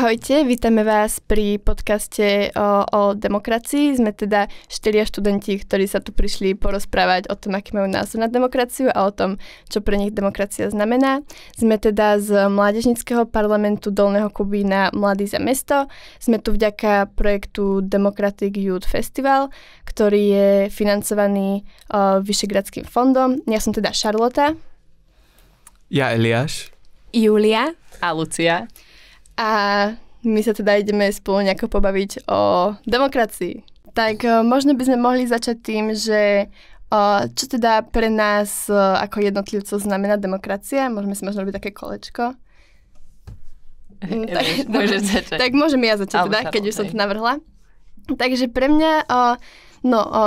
Ahojte, vítame vás pri podcaste o demokracii. Sme teda 4 študenti, ktorí sa tu prišli porozprávať o tom, aký majú názor na demokraciu a o tom, čo pre nich demokracia znamená. Sme teda z Mládežníckeho parlamentu Dolného Kubína Mladí za mesto. Sme tu vďaka projektu Democratic Youth Festival, ktorý je financovaný Vyšegradským fondom. Ja som teda Charlotta. Ja Eliáš. Julia a Lucia. A my sa teda ideme spolu nejako pobaviť o demokracii. Tak možno by sme mohli začať tým, že čo teda pre nás ako jednotlivcov znamená demokracia. Môžeme si možno robiť také kolečko. Môžeš začať. Tak môžem ja začať teda, keď už som to navrhla. Takže pre mňa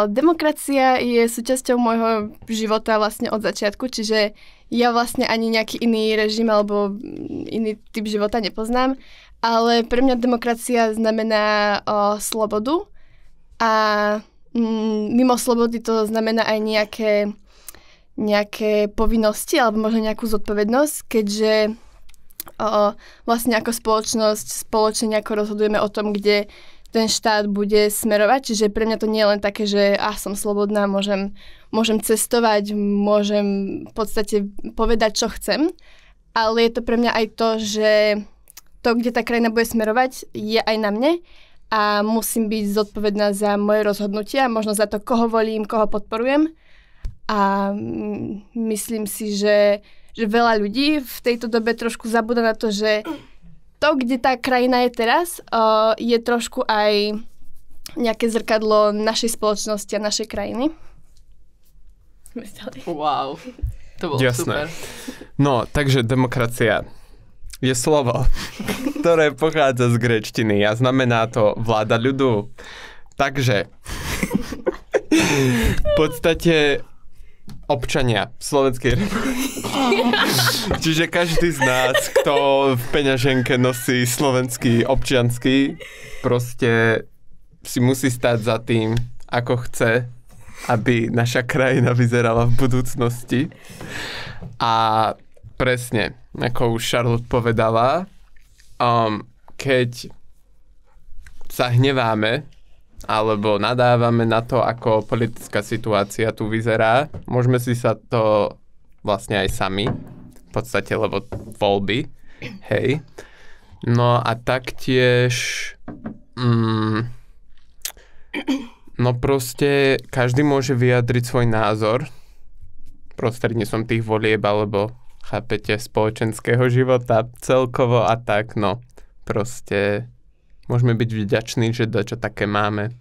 demokracia je súčasťou môjho života vlastne od začiatku, čiže ja vlastne ani nejaký iný režim alebo iný typ života nepoznám, ale pre mňa demokracia znamená slobodu a mimo slobody to znamená aj nejaké povinnosti alebo možno nejakú zodpovednosť, keďže vlastne ako spoločnosť spoločne nejako rozhodujeme o tom, kde ten štát bude smerovať, čiže pre mňa to nie je len také, že som slobodná, môžem cestovať, môžem v podstate povedať, čo chcem, ale je to pre mňa aj to, že to, kde tá krajina bude smerovať, je aj na mne a musím byť zodpovedná za moje rozhodnutia, možno za to, koho volím, koho podporujem a myslím si, že veľa ľudí v tejto dobe trošku zabúda na to, že to, kde tá krajina je teraz, je trošku aj nejaké zrkadlo našej spoločnosti a našej krajiny. Wow, to bolo Jasné. super. No, takže demokracia je slovo, ktoré pochádza z gréčtiny a znamená to vláda ľudu. Takže v podstate občania Slovenskej republiky. Čiže každý z nás, kto v peňaženke nosí slovenský občiansky, proste si musí stať za tým, ako chce, aby naša krajina vyzerala v budúcnosti. A presne, ako už Charlotte povedala, keď sa hneváme alebo nadávame na to, ako politická situácia tu vyzerá, môžeme si sa to vlastne aj sami, v podstate, lebo voľby, hej. No a taktiež, no proste každý môže vyjadriť svoj názor prostredníctvom tých volieb, alebo chápete, spoločenského života celkovo a tak, no proste môžeme byť vďační, že dačo také máme.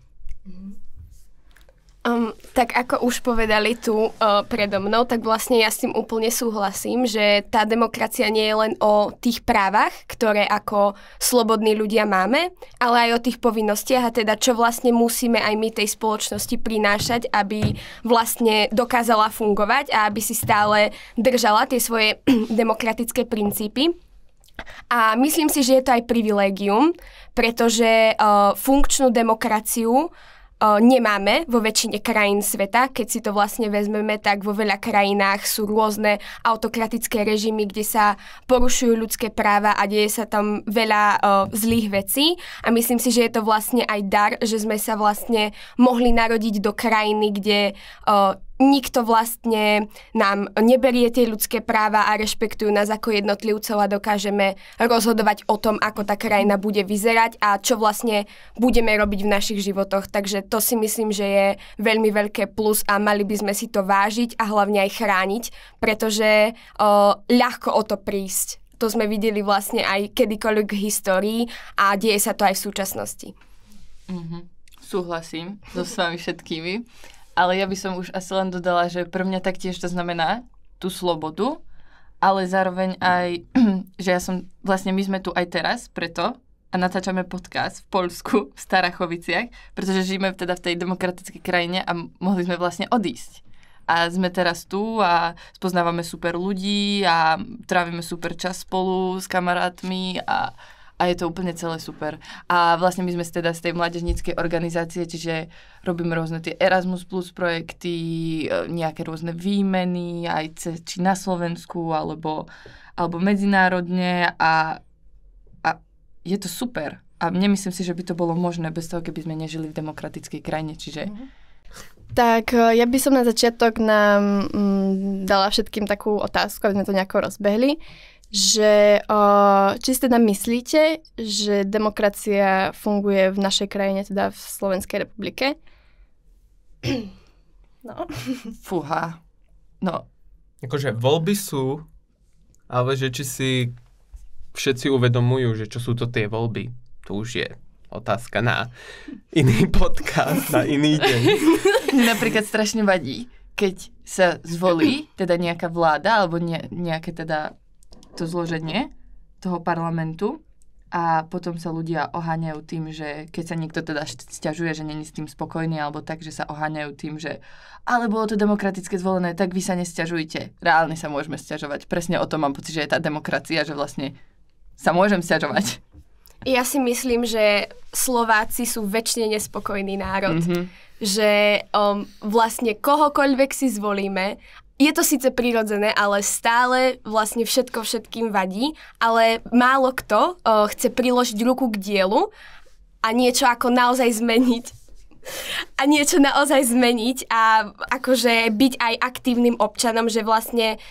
Tak ako už povedali tu predo mnou, tak vlastne ja s tým úplne súhlasím, že tá demokracia nie je len o tých právach, ktoré ako slobodní ľudia máme, ale aj o tých povinnostiach a teda čo vlastne musíme aj my tej spoločnosti prinášať, aby vlastne dokázala fungovať a aby si stále držala tie svoje demokratické princípy. A myslím si, že je to aj privilégium, pretože funkčnú demokraciu nemáme vo väčšine krajín sveta. Keď si to vlastne vezmeme, tak vo veľa krajinách sú rôzne autokratické režimy, kde sa porušujú ľudské práva a deje sa tam veľa zlých vecí. A myslím si, že je to vlastne aj dar, že sme sa vlastne mohli narodiť do krajiny, kde nikto vlastne nám neberie tie ľudské práva a rešpektujú nás ako jednotlivcov a dokážeme rozhodovať o tom, ako tá krajina bude vyzerať a čo vlastne budeme robiť v našich životoch. Takže to si myslím, že je veľmi veľké plus a mali by sme si to vážiť a hlavne aj chrániť, pretože ľahko o to prísť. To sme videli vlastne aj kedykoľvek v histórii a deje sa to aj v súčasnosti. Súhlasím so s vami všetkými. Ale ja by som už asi len dodala, že pre mňa taktiež to znamená tú slobodu, ale zároveň aj, že ja som, vlastne my sme tu aj teraz preto a natáčame podcast v Poľsku, v Starachoviciach, pretože žijeme teda v tej demokratickej krajine a mohli sme vlastne odísť. A sme teraz tu a spoznávame super ľudí a trávime super čas spolu s kamarátmi a je to úplne celé super. A vlastne my sme teda z tej mládežníckej organizácie, čiže robíme rôzne tie Erasmus Plus projekty, nejaké rôzne výmeny, aj či na Slovensku, alebo medzinárodne a je to super. A nemyslím si, že by to bolo možné bez toho, keby sme nežili v demokratickej krajine, čiže... Tak ja by som na začiatok nám dala všetkým takú otázku, aby sme to nejako rozbehli, že či si teda myslíte, že demokracia funguje v našej krajine, teda v Slovenskej republike? No. Fúha. No. Akože voľby sú, ale že či si všetci uvedomujú, že čo sú to tie voľby, to už je otázka na iný podcast, na iný deň. Mne napríklad strašne vadí, keď sa zvolí teda nejaká vláda alebo nejaké teda to zloženie toho parlamentu a potom sa ľudia oháňajú tým, že keď sa niekto teda sťažuje, že není s tým spokojný alebo tak, že sa oháňajú tým, že ale bolo to demokraticky zvolené, tak vy sa nesťažujte. Reálne sa môžeme sťažovať. Presne o tom mám pocit, že je tá demokracia, že vlastne sa môžem sťažovať. Ja si myslím, že Slováci sú väčšine nespokojný národ. Že vlastne kohokoľvek si zvolíme, je to síce prirodzené, ale stále vlastne všetko všetkým vadí, ale málo kto chce priložiť ruku k dielu a niečo ako naozaj zmeniť. A niečo naozaj zmeniť a akože byť aj aktívnym občanom, že vlastne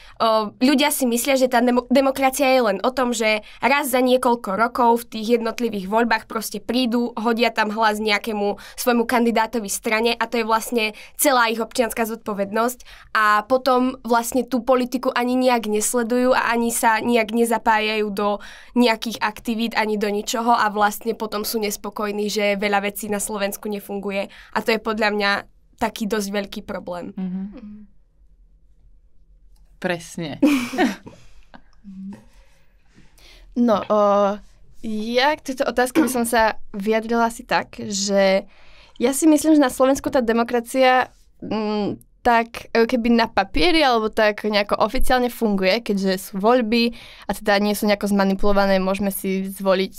ľudia si myslia, že tá demokracia je len o tom, že raz za niekoľko rokov v tých jednotlivých voľbách proste prídu, hodia tam hlas nejakému svojmu kandidátovi strane a to je vlastne celá ich občianská zodpovednosť a potom vlastne tú politiku ani nejak nesledujú a ani sa nejak nezapájajú do nejakých aktivít ani do ničoho a vlastne potom sú nespokojní, že veľa vecí na Slovensku nefunguje. A to je podľa mňa taký dosť veľký problém. Presne. No, ja k tejto otázke by som sa vyjadrila asi tak, že ja si myslím, že na Slovensku tá demokracia tak keby na papieri alebo tak nejako oficiálne funguje, keďže sú voľby a teda nie sú nejako zmanipulované, môžeme si zvoliť,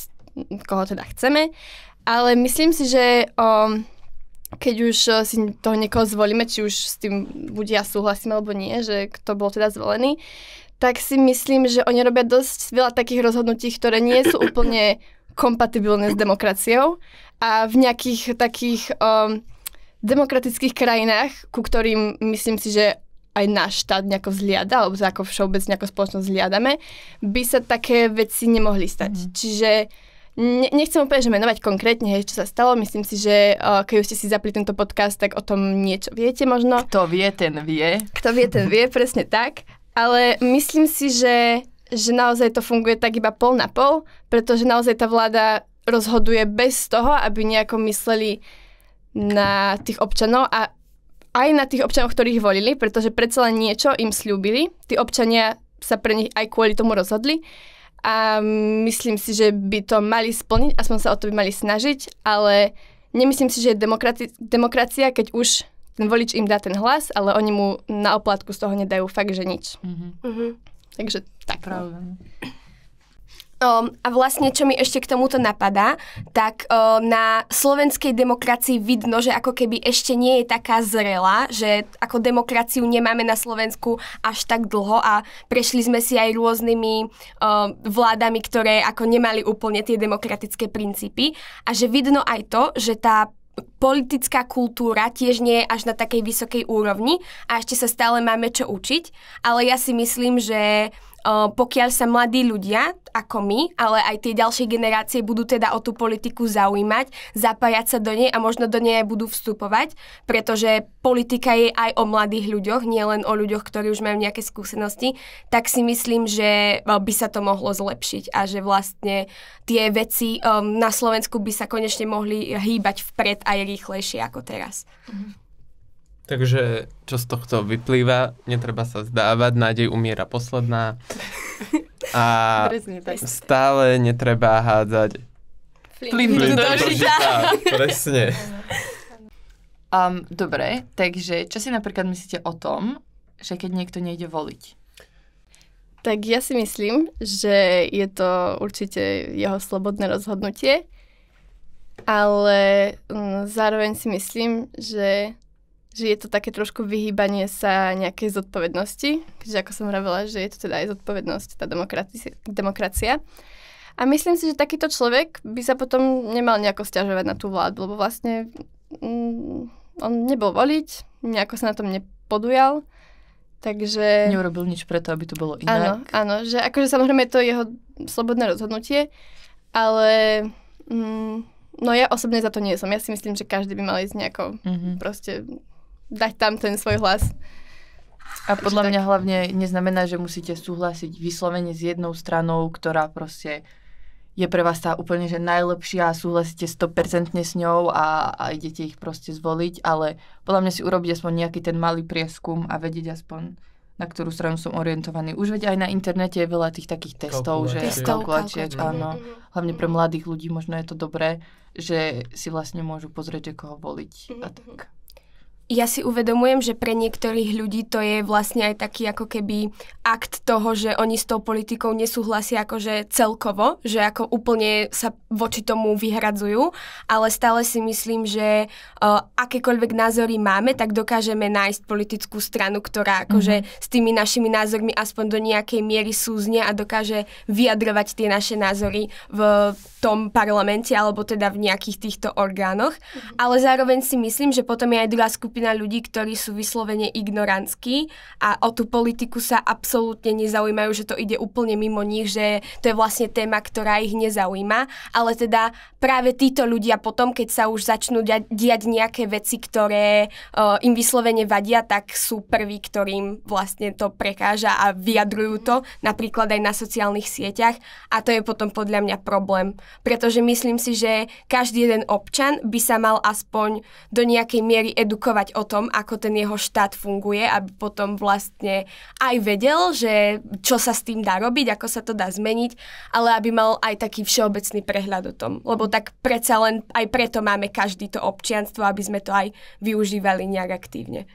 koho teda chceme. Ale myslím si, že keď už si toho niekoho zvolíme, či už s tým buď ja súhlasím alebo nie, že kto bol teda zvolený, tak si myslím, že oni robia dosť veľa takých rozhodnutí, ktoré nie sú úplne kompatibilné s demokraciou a v nejakých takých demokratických krajinách, ku ktorým myslím si, že aj náš štát nejako vzliada, alebo ako všeobecne ako spoločnosť vzliadame, by sa také veci nemohli stať. Čiže nechcem úplne že menovať konkrétne, čo sa stalo. Myslím si, že keď už ste si zapli tento podcast, tak o tom niečo viete možno. Kto vie, ten vie. Kto vie, ten vie, presne tak. Ale myslím si, že naozaj to funguje tak iba pol na pol, pretože naozaj tá vláda rozhoduje bez toho, aby nejako mysleli na tých občanov a aj na tých občanov, ktorých volili, pretože predsa len niečo im sľúbili. Tí občania sa pre nich aj kvôli tomu rozhodli. A myslím si, že by to mali splniť, aspoň sa o to by mali snažiť, ale nemyslím si, že je demokracia, keď už ten volič im dá ten hlas, ale oni mu na oplátku z toho nedajú fakt, že nič. Takže tak. Pravda. A vlastne, čo mi ešte k tomuto napadá, tak na slovenskej demokracii vidno, že ako keby ešte nie je taká zrelá, že ako demokraciu nemáme na Slovensku až tak dlho a prešli sme si aj rôznymi vládami, ktoré ako nemali úplne tie demokratické princípy a že vidno aj to, že tá politická kultúra tiež nie je až na takej vysokej úrovni a ešte sa stále máme čo učiť, ale ja si myslím, že pokiaľ sa mladí ľudia, ako my, ale aj tie ďalšie generácie budú teda o tú politiku zaujímať, zapájať sa do nej a možno do nej aj budú vstupovať, pretože politika je aj o mladých ľuďoch, nie len o ľuďoch, ktorí už majú nejaké skúsenosti, tak si myslím, že by sa to mohlo zlepšiť a že vlastne tie veci na Slovensku by sa konečne mohli hýbať vpred aj rýchlejšie ako teraz. Takže čo z tohto vyplýva, netreba sa zdávať, nádej umiera posledná a stále netreba hádzať Plyn do žita. Presne. Dobre, takže čo si napríklad myslíte o tom, že keď niekto nejde voliť? Tak ja si myslím, že je to určite jeho slobodné rozhodnutie, ale zároveň si myslím, že je to také trošku vyhýbanie sa nejakej zodpovednosti, keďže ako som hovorila, že je to teda aj zodpovednosť, tá demokracia. A myslím si, že takýto človek by sa potom nemal nejako sťažovať na tú vládu, lebo vlastne on nebol voliť, nejako sa na tom nepodujal, takže... Neurobil nič preto, aby to bolo inak. Áno, že akože samozrejme je to jeho slobodné rozhodnutie, ale no ja osobne za to nie som. Ja si myslím, že každý by mal ísť nejako proste dať tam ten svoj hlas. A podľa mňa hlavne neznamená, že musíte súhlasiť vyslovene s jednou stranou, ktorá proste je pre vás tá úplne že najlepšia a súhlasíte 100% s ňou a idete ich proste zvoliť, ale podľa mňa si urobiť aspoň nejaký ten malý prieskum a vedieť aspoň, na ktorú stranu som orientovaný. Už veď aj na internete je veľa tých takých testov, že kalkulačiek, áno. Hlavne pre mladých ľudí možno je to dobré, že si vlastne môžu pozrieť, že koho voliť a tak. Ja si uvedomujem, že pre niektorých ľudí to je vlastne aj taký ako keby akt toho, že oni s tou politikou nesúhlasia akože celkovo, že ako úplne sa voči tomu vyhradzujú, ale stále si myslím, že akékoľvek názory máme, tak dokážeme nájsť politickú stranu, ktorá akože s tými našimi názormi aspoň do nejakej miery súznie a dokáže vyjadrovať tie naše názory v tom parlamente alebo teda v nejakých týchto orgánoch. Ale zároveň si myslím, že potom je aj druhá skupina ľudí, ktorí sú vyslovene ignorantskí a o tú politiku sa absolútne nezaujímajú, že to ide úplne mimo nich, že to je vlastne téma, ktorá ich nezaujíma. Ale teda práve títo ľudia potom, keď sa už začnú diať nejaké veci, ktoré im vyslovene vadia, tak sú prví, ktorým vlastne to prekáža a vyjadrujú to, napríklad aj na sociálnych sieťach. A to je potom podľa mňa problém. Pretože myslím si, že každý jeden občan by sa mal aspoň do nejakej miery edukovať o tom, ako ten jeho štát funguje, aby potom vlastne aj vedel, že čo sa s tým dá robiť, ako sa to dá zmeniť, ale aby mal aj taký všeobecný prehľad o tom. Lebo tak predsa len aj preto máme každý to občianstvo, aby sme to aj využívali nejak aktívne.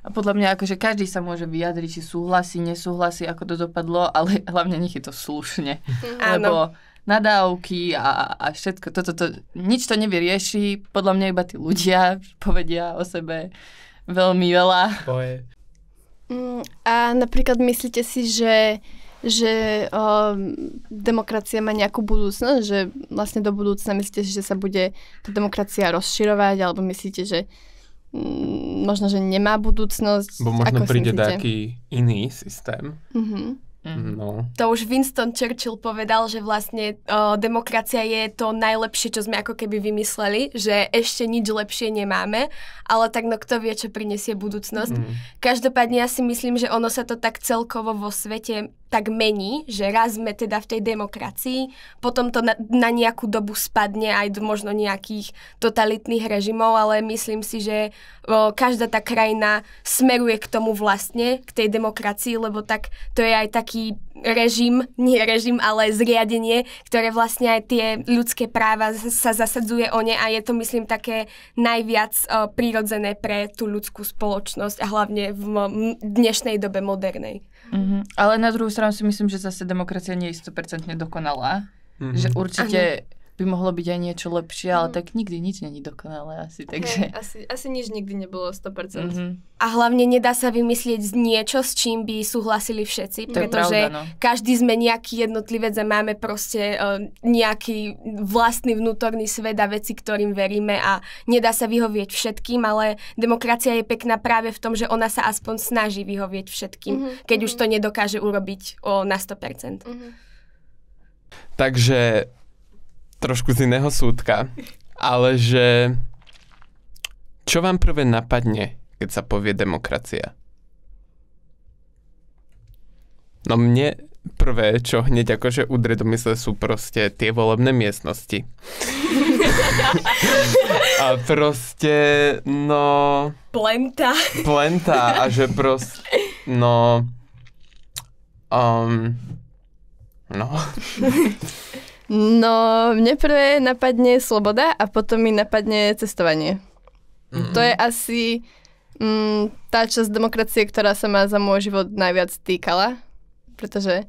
A podľa mňa akože každý sa môže vyjadriť, či súhlasí, nesúhlasí, ako to dopadlo, ale hlavne nech je to slušne. Lebo nadávky a všetko toto, nič to nevyrieši. Podľa mňa iba tí ľudia povedia o sebe veľmi veľa. A napríklad myslíte si, že demokracia má nejakú budúcnosť, že vlastne do budúcna myslíte si, že sa bude tá demokracia rozširovať, alebo myslíte, že možno, že nemá budúcnosť? Bo možno príde taký iný systém. No. To už Winston Churchill povedal, že vlastne demokracia je to najlepšie, čo sme ako keby vymysleli, že ešte nič lepšie nemáme, ale tak no kto vie, čo prinesie budúcnosť. Každopádne ja si myslím, že ono sa to tak celkovo vo svete tak mení, že raz sme teda v tej demokracii, potom to na nejakú dobu spadne aj do možno nejakých totalitných režimov, ale myslím si, že každá tá krajina smeruje k tomu vlastne, k tej demokracii, lebo tak to je aj taký nie režim, ale zriadenie, ktoré vlastne aj tie ľudské práva sa zasadzuje o ne a je to, myslím, také najviac prirodzené pre tú ľudskú spoločnosť a hlavne v dnešnej dobe modernej. Ale na druhú stranu si myslím, že zase demokracia nie je 100% dokonalá. Že určite by mohlo byť aj niečo lepšie, ale tak nikdy nič není dokonalé asi, takže... Asi nič nikdy nebolo 100%. A hlavne nedá sa vymyslieť niečo, s čím by súhlasili všetci, pretože každý sme nejaký jednotlivec a máme proste nejaký vlastný vnútorný svet a veci, ktorým veríme a nedá sa vyhovieť všetkým, ale demokracia je pekná práve v tom, že ona sa aspoň snaží vyhovieť všetkým, keď už to nedokáže urobiť na 100%. Takže trošku z iného súdka, ale že čo vám prvé napadne, keď sa povie demokracia? No mne prvé, čo hneď akože udrie do mysle, sú proste tie volebné miestnosti. A proste, no... Plenta a že proste, no... No, mne prvé napadne sloboda a potom mi napadne cestovanie. To je asi tá časť demokracie, ktorá sa ma za môj život najviac týkala, pretože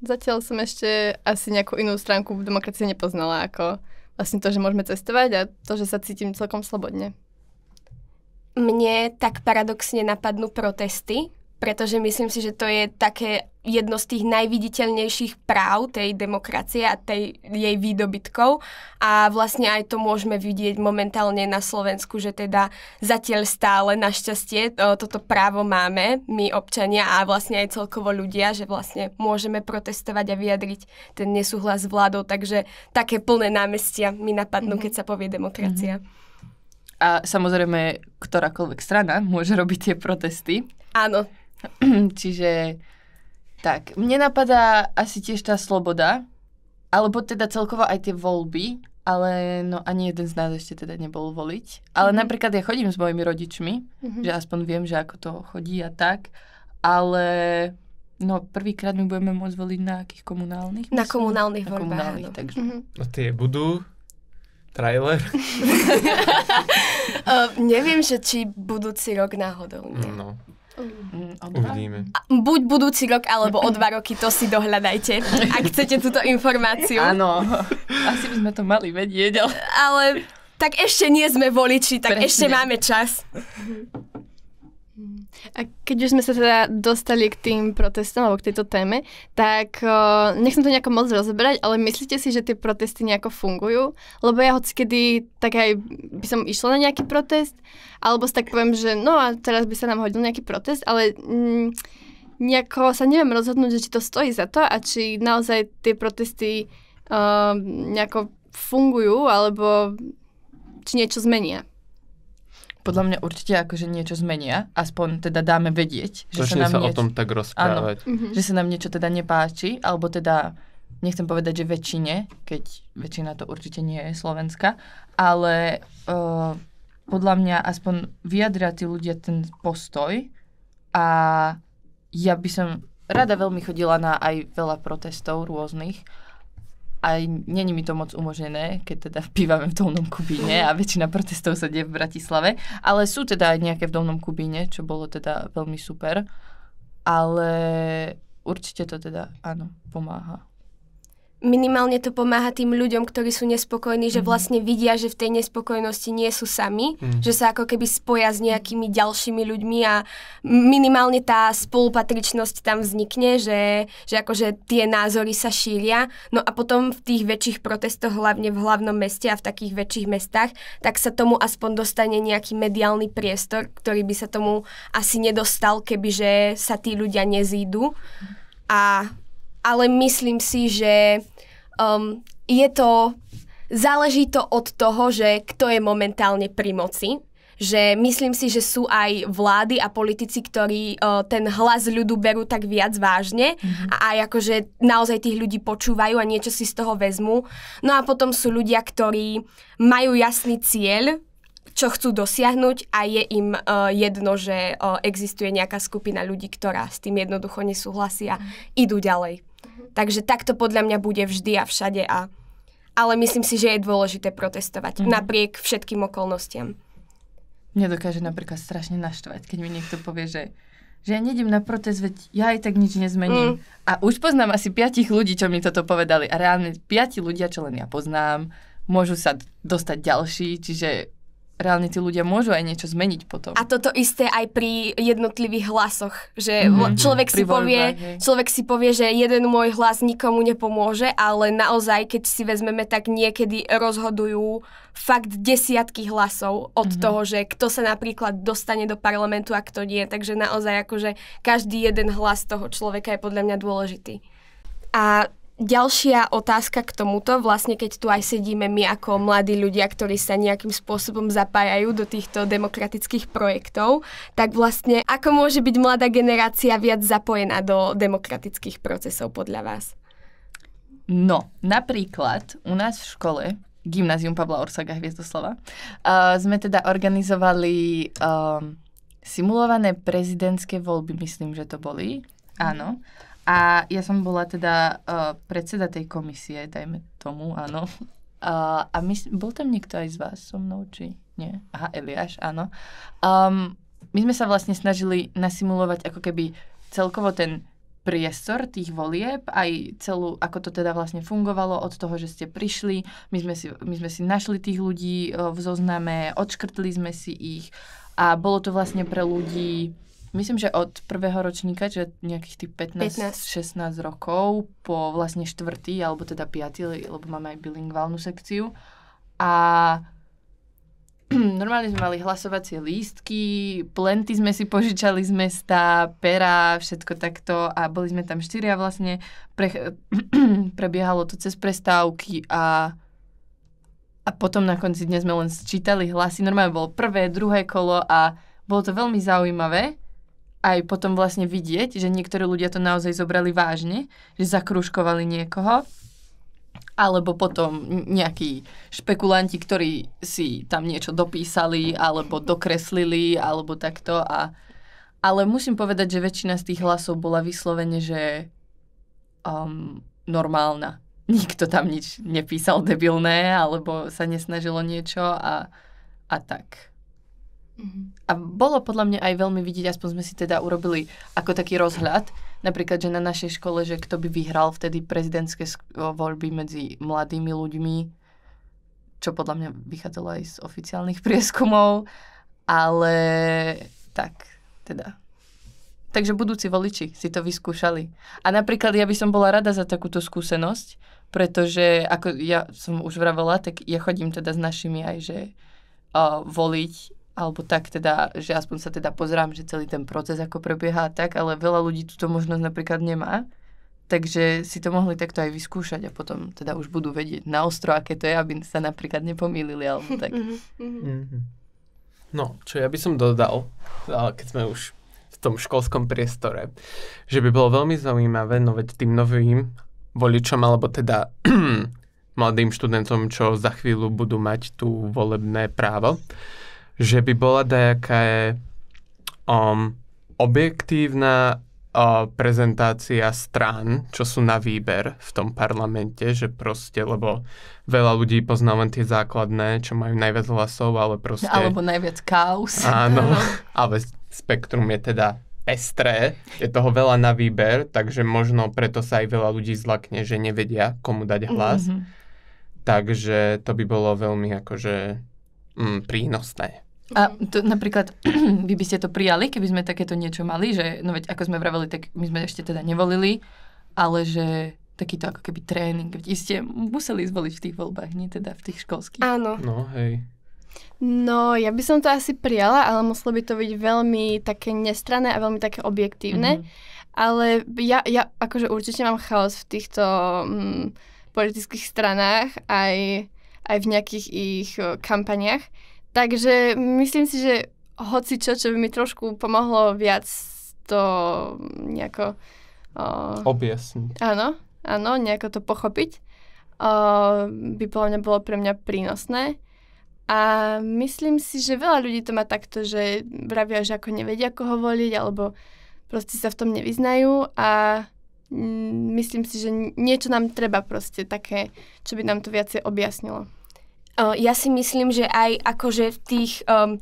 zatiaľ som ešte asi nejakú inú stránku v demokracii nepoznala, ako vlastne to, že môžeme cestovať a to, že sa cítim celkom slobodne. Mne tak paradoxne napadnú protesty, pretože myslím si, že to je také jedno z tých najviditeľnejších práv tej demokracie a tej jej výdobytkov a vlastne aj to môžeme vidieť momentálne na Slovensku, že teda zatiaľ stále našťastie toto právo máme my občania a vlastne aj celkovo ľudia, že vlastne môžeme protestovať a vyjadriť ten nesúhlas s vládou, takže také plné námestia mi napadnú, keď sa povie demokracia. A samozrejme, ktorákoľvek strana môže robiť tie protesty. Áno. Čiže tak, mne napadá asi tiež tá sloboda, alebo teda celkovo aj tie voľby, ale no ani jeden z nás ešte teda nebol voliť. Ale napríklad ja chodím s mojimi rodičmi, že aspoň viem, že ako to chodí a tak, ale no prvýkrát my budeme môcť voliť na akých komunálnych? Na komunálnych voľbách, komunálnych, áno. takže. No tie budú... Trailer? Neviem, že či budúci rok náhodou. Nie. No, O 2? uvidíme. Buď budúci rok, alebo o 2 roky, to si dohľadajte, ak chcete túto informáciu. Áno, asi by sme to mali vedieť, ale... Ale tak ešte nie sme voliči, tak Presne. ešte máme čas. A keď už sme sa teda dostali k tým protestom alebo k tejto téme, tak nechcem to nejako moc rozoberať, ale myslíte si, že tie protesty nejako fungujú? Lebo ja hocikedy tak aj by som išla na nejaký protest, alebo si tak poviem, že no a teraz by sa nám hodil nejaký protest, ale nejako sa neviem rozhodnúť, že či to stojí za to a či naozaj tie protesty nejako fungujú, alebo či niečo zmenia. Podľa mňa určite akože niečo zmenia, aspoň teda dáme vedieť, že Začne sa nám sa o tom tak rozprávať. Áno, že sa nám niečo teda nepáči, alebo teda, nechcem povedať, že väčšine, keď väčšina to určite nie je Slovenska, ale podľa mňa aspoň vyjadria tí ľudia ten postoj a ja by som rada veľmi chodila na aj veľa protestov rôznych, aj není mi to moc umožnené, keď teda bývame v Dolnom Kubíne a väčšina protestov sa deje v Bratislave, ale sú teda aj nejaké v Dolnom Kubíne, čo bolo teda veľmi super, ale určite to teda, áno, pomáha. Minimálne to pomáha tým ľuďom, ktorí sú nespokojní, že vlastne vidia, že v tej nespokojnosti nie sú sami, že sa ako keby spoja s nejakými ďalšími ľuďmi a minimálne tá spolupatričnosť tam vznikne, že akože tie názory sa šíria. No a potom v tých väčších protestoch, hlavne v hlavnom meste a v takých väčších mestách, tak sa tomu aspoň dostane nejaký mediálny priestor, ktorý by sa tomu asi nedostal, kebyže sa tí ľudia nezídu. Ale myslím si, že záleží to od toho, že kto je momentálne pri moci. Že myslím si, že sú aj vlády a politici, ktorí ten hlas ľudu berú tak viac vážne a aj akože naozaj tých ľudí počúvajú a niečo si z toho vezmú. No a potom sú ľudia, ktorí majú jasný cieľ, čo chcú dosiahnuť a je im jedno, že existuje nejaká skupina ľudí, ktorá s tým jednoducho nesúhlasí a idú ďalej. Takže takto podľa mňa bude vždy a všade. Ale myslím si, že je dôležité protestovať napriek všetkým okolnostiam. Mne dokáže napríklad strašne naštvať, keď mi niekto povie, že ja nejdem na protest, veď ja aj tak nič nezmením. A už poznám asi 5 ľudí, čo mi toto povedali. A reálne 5 ľudia, čo len ja poznám, môžu sa dostať ďalší, čiže reálne tí ľudia môžu aj niečo zmeniť potom. A toto isté aj pri jednotlivých hlasoch, že človek si povie, že jeden môj hlas nikomu nepomôže, ale naozaj, keď si vezmeme, tak niekedy rozhodujú fakt desiatky hlasov od toho, že kto sa napríklad dostane do parlamentu a kto nie. Takže naozaj akože každý jeden hlas toho človeka je podľa mňa dôležitý. A ďalšia otázka k tomuto, vlastne keď tu aj sedíme my ako mladí ľudia, ktorí sa nejakým spôsobom zapájajú do týchto demokratických projektov, tak vlastne ako môže byť mladá generácia viac zapojená do demokratických procesov podľa vás? No, napríklad u nás v škole, Gymnázium Pavla Orsaga Hviezdoslava, sme teda organizovali simulované prezidentské voľby, myslím, že to boli. Áno. A ja som bola teda predseda tej komisie, dajme tomu, áno. A bol tam niekto aj z vás so mnou, či nie? Aha, Eliáš, áno. My sme sa vlastne snažili nasimulovať ako keby celkovo ten priestor tých volieb, aj celú, ako to teda vlastne fungovalo od toho, že ste prišli. My sme si našli tých ľudí v zozname, odškrtli sme si ich a bolo to vlastne pre ľudí myslím, že od prvého ročníka, že nejakých tých 15-16 rokov po vlastne 4. alebo teda 5. lebo máme aj bilingválnu sekciu. A normálne sme mali hlasovacie lístky, plenty sme si požičali z mesta, pera, všetko takto a boli sme tam 4 vlastne. Prebiehalo to cez prestávky a potom na konci dňa sme len sčítali hlasy. Normálne bolo prvé, druhé kolo a bolo to veľmi zaujímavé. Aj potom vlastne vidieť, že niektorí ľudia to naozaj zobrali vážne, že zakrúžkovali niekoho. Alebo potom nejakí špekulanti, ktorí si tam niečo dopísali, alebo dokreslili, alebo takto. Ale musím povedať, že väčšina z tých hlasov bola vyslovene, že normálna. Nikto tam nič nepísal debilné, alebo sa nesnažilo niečo a tak. A bolo podľa mňa aj veľmi vidieť, aspoň sme si teda urobili ako taký rozhľad, napríklad, že na našej škole, že kto by vyhral vtedy prezidentské voľby medzi mladými ľuďmi, čo podľa mňa vychádzalo aj z oficiálnych prieskumov, ale tak, teda. Takže budúci voliči si to vyskúšali. A napríklad ja by som bola rada za takúto skúsenosť, pretože ako ja som už vravela, tak ja chodím teda s našimi aj, že voliť, alebo tak teda, že aspoň sa teda pozerám, že celý ten proces ako prebieha tak, ale veľa ľudí túto možnosť napríklad nemá. Takže si to mohli takto aj vyskúšať a potom teda už budú vedieť na ostro, aké to je, aby sa napríklad nepomýlili alebo tak. No, čo ja by som dodal, keď sme už v tom školskom priestore, že by bolo veľmi zaujímavé, no veď tým novým voličom, alebo teda mladým študentom, čo za chvíľu budú mať tu volebné právo, že by bola dajaká objektívna prezentácia strán, čo sú na výber v tom parlamente, že proste, lebo veľa ľudí pozná len tie základné, čo majú najviac hlasov, ale proste... Alebo najviac kauz. Áno, ale spektrum je teda pestré, je toho veľa na výber, takže možno preto sa aj veľa ľudí zlakne, že nevedia, komu dať hlas. Takže to by bolo veľmi akože prínosné. A to napríklad, vy by ste to prijali, keby sme takéto niečo mali, že, no veď ako sme vraveli, tak my sme ešte teda nevolili, ale že takýto ako keby tréning, veď ste museli zvoliť v tých voľbách, nie teda v tých školských. Áno. No, hej. No, ja by som to asi prijala, ale muselo by to byť veľmi také nestranné a veľmi také objektívne. Ale ja akože určite mám chaos v týchto politických stranách, aj v nejakých ich kampaniach. Takže myslím si, že hoci čo by mi trošku pomohlo viac to nejako... objasniť. Áno, nejako to pochopiť. By podľa mňa bolo pre mňa prínosné. A myslím si, že veľa ľudí to má takto, že vravia, že ako nevedia, koho voliť, alebo proste sa v tom nevyznajú a myslím si, že niečo nám treba proste také, čo by nám to viacej objasnilo. Ja si myslím, že aj akože v tých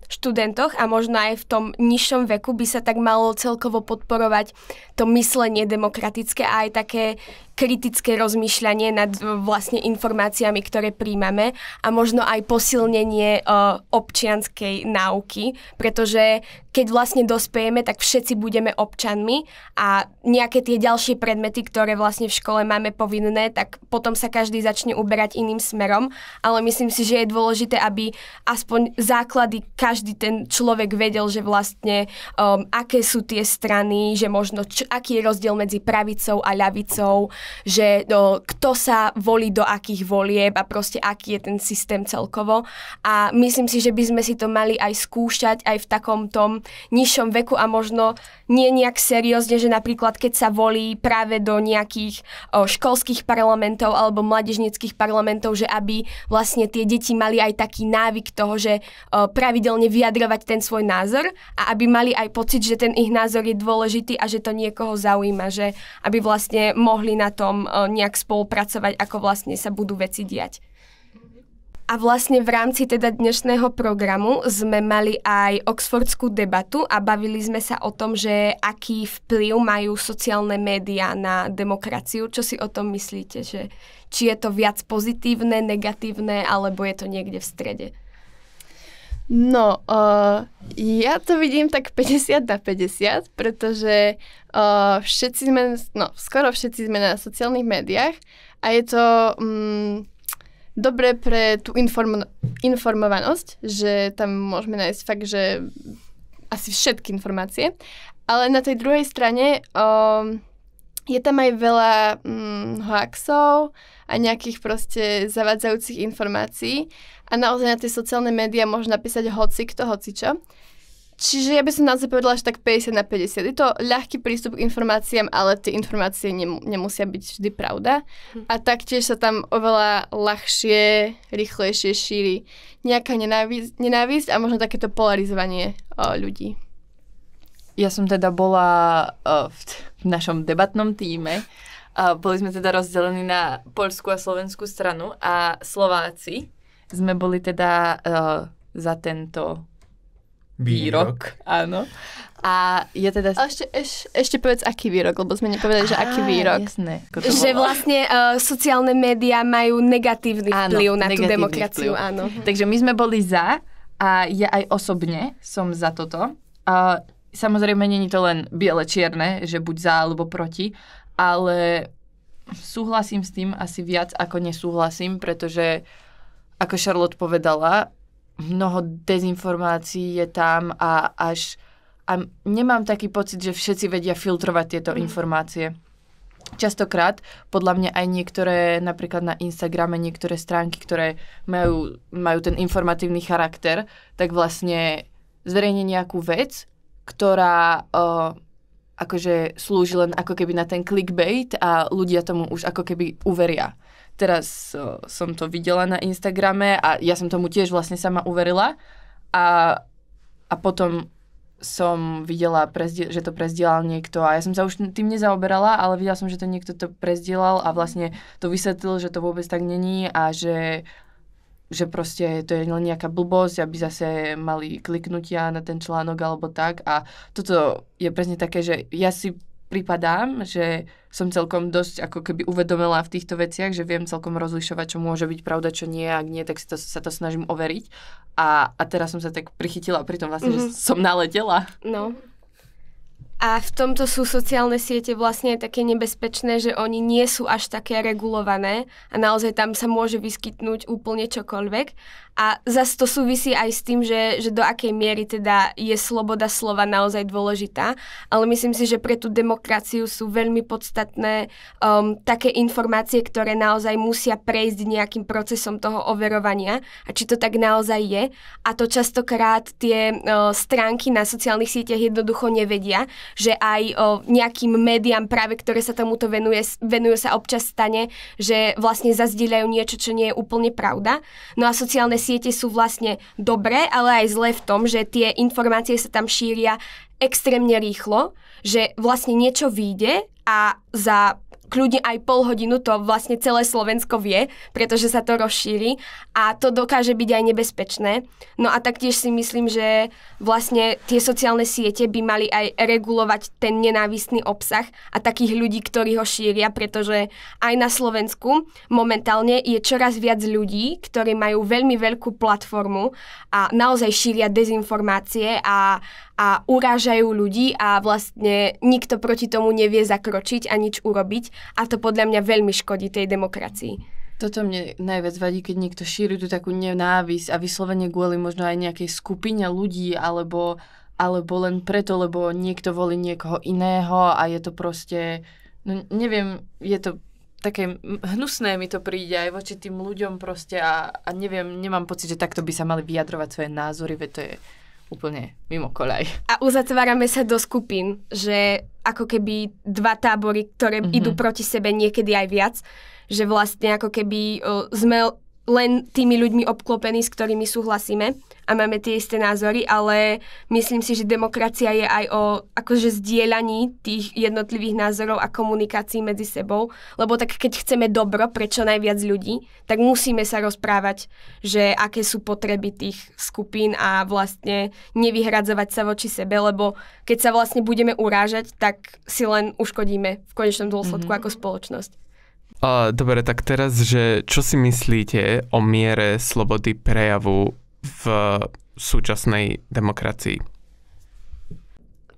študentoch a možno aj v tom nižšom veku by sa tak malo celkovo podporovať to myslenie demokratické a aj také kritické rozmýšľanie nad vlastne informáciami, ktoré príjmame a možno aj posilnenie občianskej náuky, pretože keď vlastne dospejeme, tak všetci budeme občanmi a nejaké tie ďalšie predmety, ktoré vlastne v škole máme povinné, tak potom sa každý začne uberať iným smerom, ale myslím si, že je dôležité, aby aspoň základy každý ten človek vedel, že vlastne aké sú tie strany, že možno aký je rozdiel medzi pravicou a ľavicou, že kto sa volí do akých volieb a proste aký je ten systém celkovo. A myslím si, že by sme si to mali aj skúšať aj v takom tom nižšom veku a možno nie nejak seriózne, že napríklad keď sa volí práve do nejakých školských parlamentov alebo mládežníckych parlamentov, že aby vlastne tie deti mali aj taký návyk toho, že pravidelne vyjadrovať ten svoj názor a aby mali aj pocit, že ten ich názor je dôležitý a že to niekoho zaujíma, že aby vlastne mohli na tom nejak spolupracovať, ako vlastne sa budú veci diať. A vlastne v rámci teda dnešného programu sme mali aj oxfordskú debatu a bavili sme sa o tom, že aký vplyv majú sociálne médiá na demokraciu. Čo si o tom myslíte? Že či je to viac pozitívne, negatívne, alebo je to niekde v strede? No, ja to vidím tak 50/50, pretože všetci sme, skoro všetci sme na sociálnych médiách a je to dobre pre tú informovanosť, že tam môžeme nájsť fakt, že asi všetky informácie, ale na tej druhej strane je tam aj veľa hoaxov a nejakých proste zavadzajúcich informácií a naozaj na tie sociálne médiá môže napísať hocičo. Čiže ja by som naozaj povedala, že tak 50/50. Je to ľahký prístup k informáciám, ale tie informácie nemusia byť vždy pravda. A taktiež sa tam oveľa ľahšie, rýchlejšie šíri nejaká nenávisť a možno takéto polarizovanie ľudí. Ja som teda bola v našom debatnom tíme. Boli sme teda rozdelení na poľskú a slovenskú stranu a Slováci sme boli teda za tento výrok. Áno. A je teda... Ale ešte povedz, aký výrok, lebo sme nepovedali, že aký výrok. Jasné. Že vlastne sociálne médiá majú negatívny vplyv na tú demokraciu. Áno. Takže my sme boli za a ja aj osobne som za toto. Samozrejme, nie je to len biele-čierne, že buď za alebo proti, ale súhlasím s tým asi viac ako nesúhlasím, pretože ako Charlotte povedala, mnoho dezinformácií je tam a nemám taký pocit, že všetci vedia filtrovať tieto informácie. Častokrát, podľa mňa aj niektoré, napríklad na Instagrame, niektoré stránky, ktoré majú ten informatívny charakter, tak vlastne zverejne nejakú vec, ktorá akože slúži len ako keby na ten clickbait a ľudia tomu už ako keby uveria. Teraz som to videla na Instagrame a ja som tomu tiež vlastne sama uverila a potom som videla, že to prezdielal niekto a ja som sa už tým nezaoberala, ale videla som, že to niekto to prezdielal a vlastne to vysvetlil, že to vôbec tak není a že proste to je len nejaká blbosť, aby zase mali kliknutia na ten článok alebo tak a toto je presne také, že ja si pripadám, že som celkom dosť ako keby uvedomila v týchto veciach, že viem celkom rozlišovať, čo môže byť pravda, čo nie, ak nie, tak sa to snažím overiť. A teraz som sa tak prichytila pri tom vlastne, že som naletela. No. A v tomto sú sociálne siete vlastne také nebezpečné, že oni nie sú až také regulované a naozaj tam sa môže vyskytnúť úplne čokoľvek. A zase to súvisí aj s tým, že do akej miery teda je sloboda slova naozaj dôležitá. Ale myslím si, že pre tú demokraciu sú veľmi podstatné také informácie, ktoré naozaj musia prejsť nejakým procesom toho overovania. A či to tak naozaj je. A to častokrát tie stránky na sociálnych sieťach jednoducho nevedia, že aj nejakým médiám práve, ktoré sa tomuto venujú sa občas stane, že vlastne zazdieľajú niečo, čo nie je úplne pravda. No a sociálne siete sú vlastne dobré, ale aj zlé v tom, že tie informácie sa tam šíria extrémne rýchlo, že vlastne niečo vyjde a za kľudne aj pol hodinu to vlastne celé Slovensko vie, pretože sa to rozšíri a to dokáže byť aj nebezpečné. No a taktiež si myslím, že vlastne tie sociálne siete by mali aj regulovať ten nenávistný obsah a takých ľudí, ktorí ho šíria, pretože aj na Slovensku momentálne je čoraz viac ľudí, ktorí majú veľmi veľkú platformu a naozaj šíria dezinformácie a urážajú ľudí a vlastne nikto proti tomu nevie zakročiť a nič urobiť a to podľa mňa veľmi škodí tej demokracii. Toto mne najviac vadí, keď niekto šíri tú takú nenávisť a vyslovene kvôli možno aj nejakej skupine ľudí alebo len preto, lebo niekto volí niekoho iného a je to proste, no neviem, je to také hnusné mi to príde aj voči tým ľuďom proste a neviem, nemám pocit, že takto by sa mali vyjadrovať svoje názory, veď to je úplne mimo koľaj. A uzatvárame sa do skupín, že ako keby dva tábory, ktoré idú proti sebe, niekedy aj viac, že vlastne ako keby sme len tými ľuďmi obklopení, s ktorými súhlasíme a máme tie isté názory, ale myslím si, že demokracia je aj o akože zdieľaní tých jednotlivých názorov a komunikácií medzi sebou, lebo tak keď chceme dobro pre čo najviac ľudí, tak musíme sa rozprávať, že aké sú potreby tých skupín a vlastne nevyhradzovať sa voči sebe, lebo keď sa vlastne budeme urážať, tak si len uškodíme v konečnom dôsledku ako spoločnosť. Dobre, tak teraz, že čo si myslíte o miere slobody prejavu v súčasnej demokracii.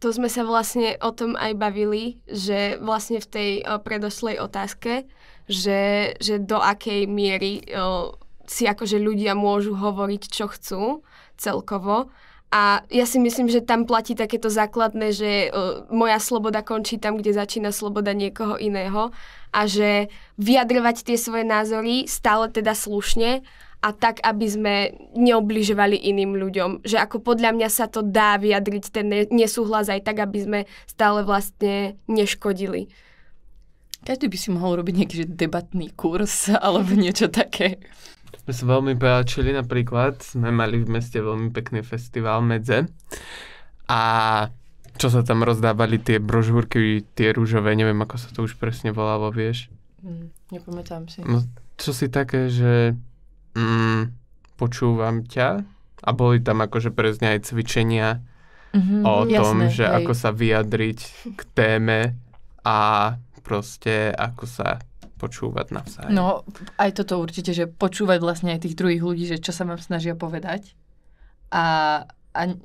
To sme sa vlastne o tom aj bavili, že vlastne v tej predošlej otázke, že do akej miery si akože ľudia môžu hovoriť, čo chcú celkovo. A ja si myslím, že tam platí takéto základné, že moja sloboda končí tam, kde začína sloboda niekoho iného a že vyjadrovať tie svoje názory stále teda slušne a tak, aby sme neobližovali iným ľuďom. Že ako podľa mňa sa to dá vyjadriť ten nesúhlas aj tak, aby sme stále vlastne neškodili. Každý by si mohol robiť nejaký debatný kurz alebo niečo také. My sa veľmi páčili, napríklad sme mali v meste veľmi pekný festival Medze a čo sa tam rozdávali tie brožúrky, tie rúžové, neviem ako sa to už presne volalo, vieš? Nepamätám si. No, čo si také, že počúvam ťa a boli tam akože presne aj cvičenia o tom, jasné, že hej. ako sa vyjadriť k téme a proste ako sa počúvať navzájom. No, aj toto určite, že počúvať vlastne aj tých druhých ľudí, že čo sa vám snažia povedať. A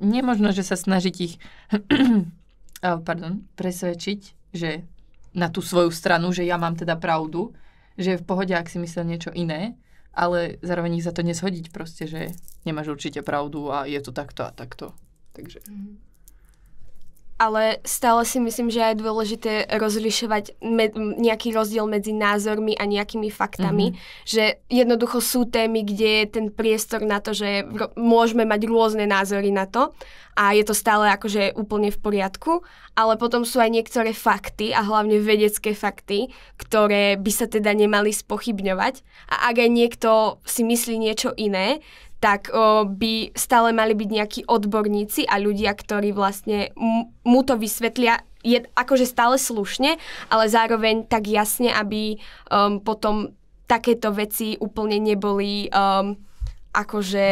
nemožno, že sa snažiť ich presvedčiť, že na tú svoju stranu, že ja mám teda pravdu, že je v pohode, ak si myslel niečo iné, ale zároveň ich za to neshodiť proste, že nemáš určite pravdu a je to takto a takto. Takže... Ale stále si myslím, že je dôležité rozlišovať nejaký rozdiel medzi názormi a nejakými faktami. Že jednoducho sú témy, kde je ten priestor na to, že môžeme mať rôzne názory na to a je to stále akože úplne v poriadku. Ale potom sú aj niektoré fakty a hlavne vedecké fakty, ktoré by sa teda nemali spochybňovať. A ak aj niekto si myslí niečo iné, tak by stále mali byť nejakí odborníci a ľudia, ktorí vlastne mu to vysvetlia akože stále slušne, ale zároveň tak jasne, aby potom takéto veci úplne neboli akože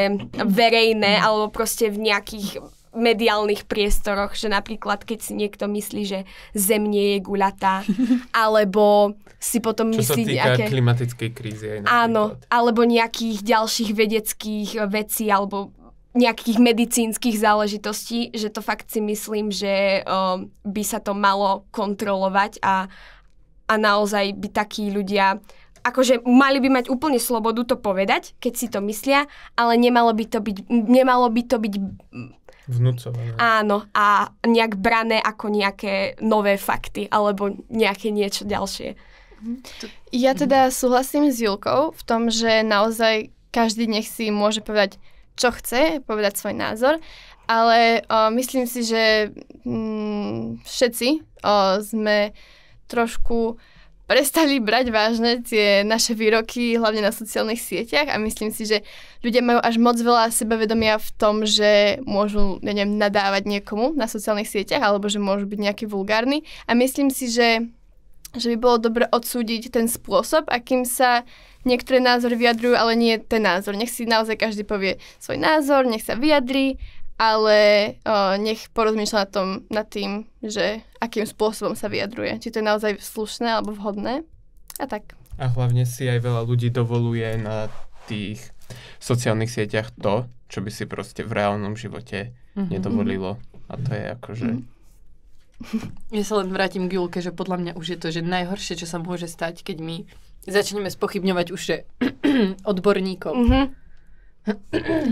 verejné alebo proste v nejakých mediálnych priestoroch, že napríklad, keď si niekto myslí, že Zem nie je guľatá, alebo si potom čo myslí... Čo sa týka klimatickej krízy aj napríklad. Áno, alebo nejakých ďalších vedeckých vecí, alebo nejakých medicínskych záležitostí, že to fakt si myslím, že by sa to malo kontrolovať a naozaj by takí ľudia... Akože mali by mať úplne slobodu to povedať, keď si to myslia, ale nemalo by to byť vnúcované. Áno, a nejak brané ako nejaké nové fakty, alebo nejaké niečo ďalšie. Ja teda súhlasím s Julkou v tom, že naozaj každý nech si môže povedať, čo chce, povedať svoj názor, ale myslím si, že všetci sme trošku prestali brať vážne tie naše výroky, hlavne na sociálnych sieťach a myslím si, že ľudia majú až moc veľa sebavedomia v tom, že môžu, neviem, nadávať niekomu na sociálnych sieťach alebo že môžu byť nejaký vulgárny a myslím si, že by bolo dobre odsúdiť ten spôsob, akým sa niektoré názory vyjadrujú, ale nie ten názor. Nech si naozaj každý povie svoj názor, nech sa vyjadrí, ale nech porozmýšľa nad tým, že akým spôsobom sa vyjadruje. Či to je naozaj slušné alebo vhodné. A tak. A hlavne si aj veľa ľudí dovoluje na tých sociálnych sieťach to, čo by si proste v reálnom živote nedovolilo. A to je akože... Ja sa len vrátim k Julke, že podľa mňa už je to, že najhoršie, čo sa môže stať, keď my začneme spochybňovať už odborníkov.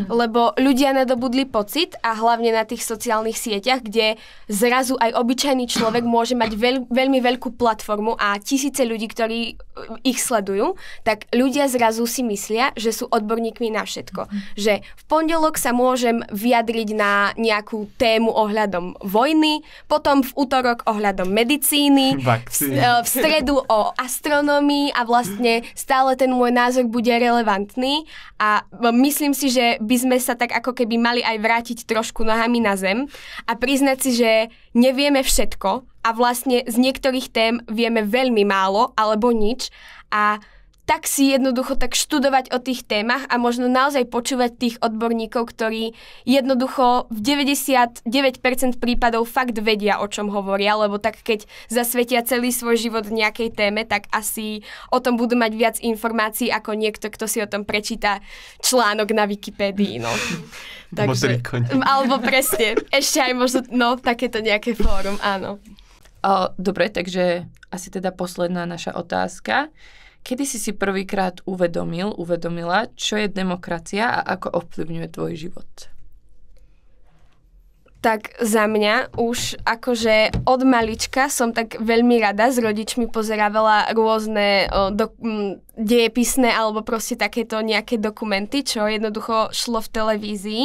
Lebo ľudia nadobudli pocit a hlavne na tých sociálnych sieťach, kde zrazu aj obyčajný človek môže mať veľmi veľkú platformu a tisíce ľudí, ktorí ich sledujú, tak ľudia zrazu si myslia, že sú odborníkmi na všetko. Že v pondelok sa môžem vyjadriť na nejakú tému ohľadom vojny, potom v utorok ohľadom medicíny, v stredu o astronómii a vlastne stále ten môj názor bude relevantný a myslím si, že by sme sa tak ako keby mali aj vrátiť trošku nohami na zem a priznať si, že nevieme všetko a vlastne z niektorých tém vieme veľmi málo alebo nič a tak si jednoducho tak študovať o tých témach a možno naozaj počúvať tých odborníkov, ktorí jednoducho v 99% prípadov fakt vedia, o čom hovoria, lebo tak keď zasvetia celý svoj život nejakej téme, tak asi o tom budú mať viac informácií ako niekto, kto si o tom prečíta článok na Wikipédii. No. Modrý koň. Alebo presne, ešte aj možno takéto nejaké fórum, áno. Dobre, takže asi teda posledná naša otázka. Kedy si prvýkrát uvedomila, čo je demokracia a ako ovplyvňuje tvoj život? Tak za mňa už akože od malička som tak veľmi rada s rodičmi pozerávala rôzne dejepisné alebo proste takéto nejaké dokumenty, čo jednoducho šlo v televízii.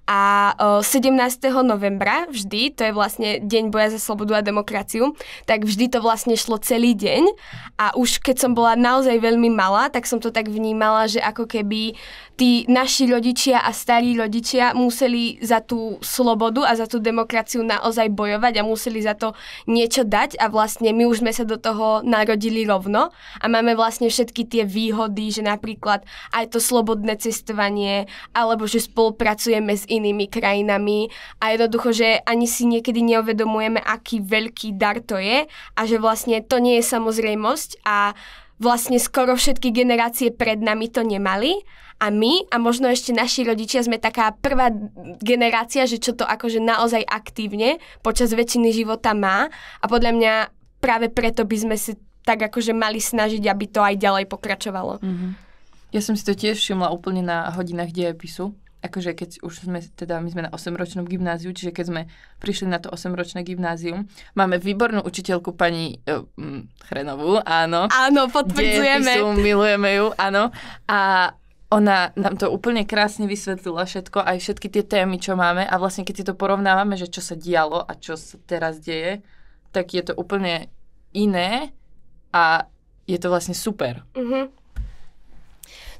A 17. novembra vždy, to je vlastne Deň boja za slobodu a demokraciu, tak vždy to vlastne šlo celý deň. A už keď som bola naozaj veľmi malá, tak som to tak vnímala, že ako keby tí naši rodičia a starí rodičia museli za tú slobodu a za tú demokraciu naozaj bojovať a museli za to niečo dať a vlastne my už sme sa do toho narodili rovno a máme vlastne všetky tie výhody, že napríklad aj to slobodné cestovanie alebo že spolupracujeme s inými krajinami a jednoducho, že ani si niekedy neuvedomujeme, aký veľký dar to je a že vlastne to nie je samozrejmosť a vlastne skoro všetky generácie pred nami to nemali. A my, a možno ešte naši rodičia, sme taká prvá generácia, že čo to akože naozaj aktívne počas väčšiny života má. A podľa mňa práve preto by sme si tak akože mali snažiť, aby to aj ďalej pokračovalo. Mm-hmm. Ja som si to tiež všimla úplne na hodinách dejepisu. Akože keď už sme, teda my sme na 8-ročnom gymnáziu, čiže keď sme prišli na to 8-ročné gymnázium, máme výbornú učiteľku pani Chrenovú, áno. Áno, potvrdzujeme. Dejepisu, milujeme ju, áno. A ona nám to úplne krásne vysvetlila všetko, aj všetky tie témy, čo máme a vlastne keď si to porovnávame, že čo sa dialo a čo sa teraz deje, tak je to úplne iné a je to vlastne super. Mhm.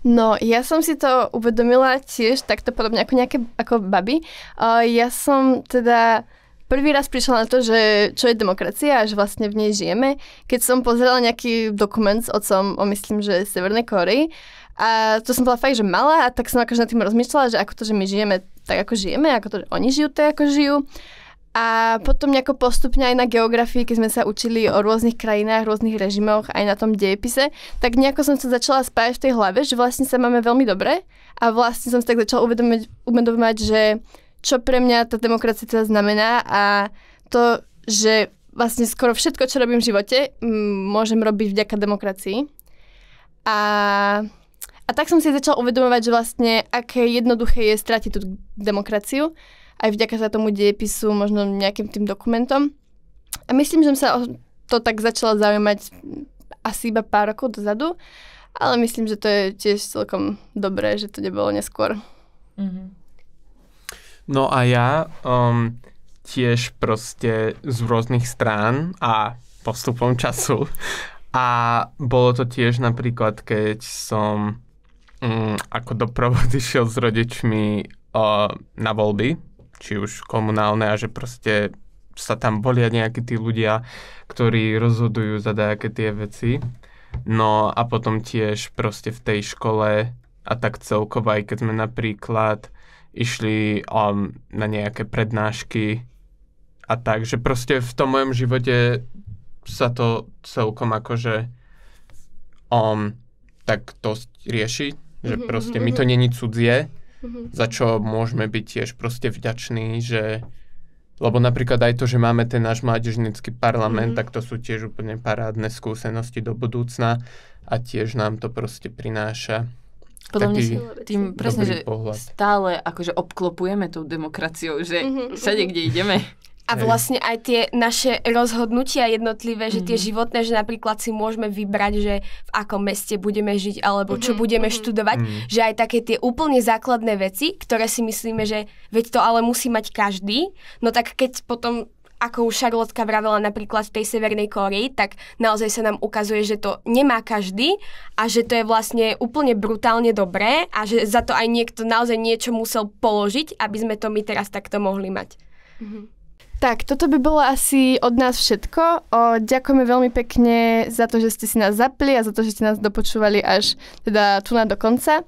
No, ja som si to uvedomila tiež takto podobne ako babi. Ja som teda prvý raz prišla na to, že čo je demokracia a že vlastne v nej žijeme, keď som pozerala nejaký dokument s otcom o myslím, že Severnej Kórei. A to som bola fakt, že malá a tak som akože nad tým rozmýšľala, že ako to, že my žijeme tak, ako žijeme, ako to, že oni žijú tak, ako žijú. A potom nejako postupne aj na geografii, keď sme sa učili o rôznych krajinách, rôznych režimoch, aj na tom dejepise, tak nejako som sa začala spájať v tej hlave, že vlastne sa máme veľmi dobre a vlastne som sa tak začala uvedomovať, že čo pre mňa tá demokracia teda znamená a to, že vlastne skoro všetko, čo robím v živote, môžem robiť vďaka demokracii. A tak som si začala uvedomovať, že vlastne aké jednoduché je stratiť tú demokraciu, aj vďaka sa tomu dejepisu, možno nejakým tým dokumentom. A myslím, že som sa o to tak začala zaujímať asi iba pár rokov dozadu, ale myslím, že to je tiež celkom dobré, že to nebolo neskôr. Mm-hmm. No a ja tiež proste z rôznych strán a postupom času. A bolo to tiež napríklad, keď som ako doprovod išiel s rodičmi na voľby, či už komunálne, a že proste sa tam volia nejakí tí ľudia, ktorí rozhodujú za nejaké tie veci. No a potom tiež proste v tej škole a tak celkovo, aj keď sme napríklad išli na nejaké prednášky a tak, že proste v tom mojom živote sa to celkom akože tak to rieši, že proste mi to není cudzie, za čo môžeme byť tiež proste vďační, že lebo napríklad aj to, že máme ten náš mládežnícky parlament, tak to sú tiež úplne parádne skúsenosti do budúcna a tiež nám to proste prináša podľa mňa taký tým presne, že pohľad. stále akože obklopujeme tou demokraciou, že všade, kde ideme. A vlastne aj tie naše rozhodnutia jednotlivé, že tie životné, že napríklad si môžeme vybrať, že v akom meste budeme žiť, alebo čo budeme študovať, že aj také tie úplne základné veci, ktoré si myslíme, že veď to ale musí mať každý, no tak keď potom, ako už Charlotka vravela napríklad v tej Severnej Kórei, tak naozaj sa nám ukazuje, že to nemá každý a že to je vlastne úplne brutálne dobré a že za to aj niekto naozaj niečo musel položiť, aby sme to my teraz takto mohli mať. Tak, toto by bolo asi od nás všetko. Ďakujeme veľmi pekne za to, že ste si nás zapli a za to, že ste nás dopočúvali až teda tu na do konca.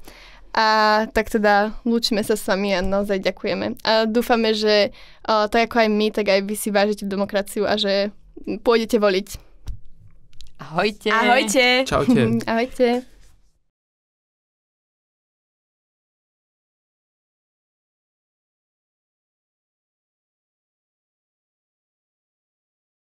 A tak teda lúčime sa s vami a naozaj ďakujeme. A dúfame, že tak ako aj my, tak aj vy si vážite demokraciu a že pôjdete voliť. Ahojte. Ahojte. Čaute. Ahojte.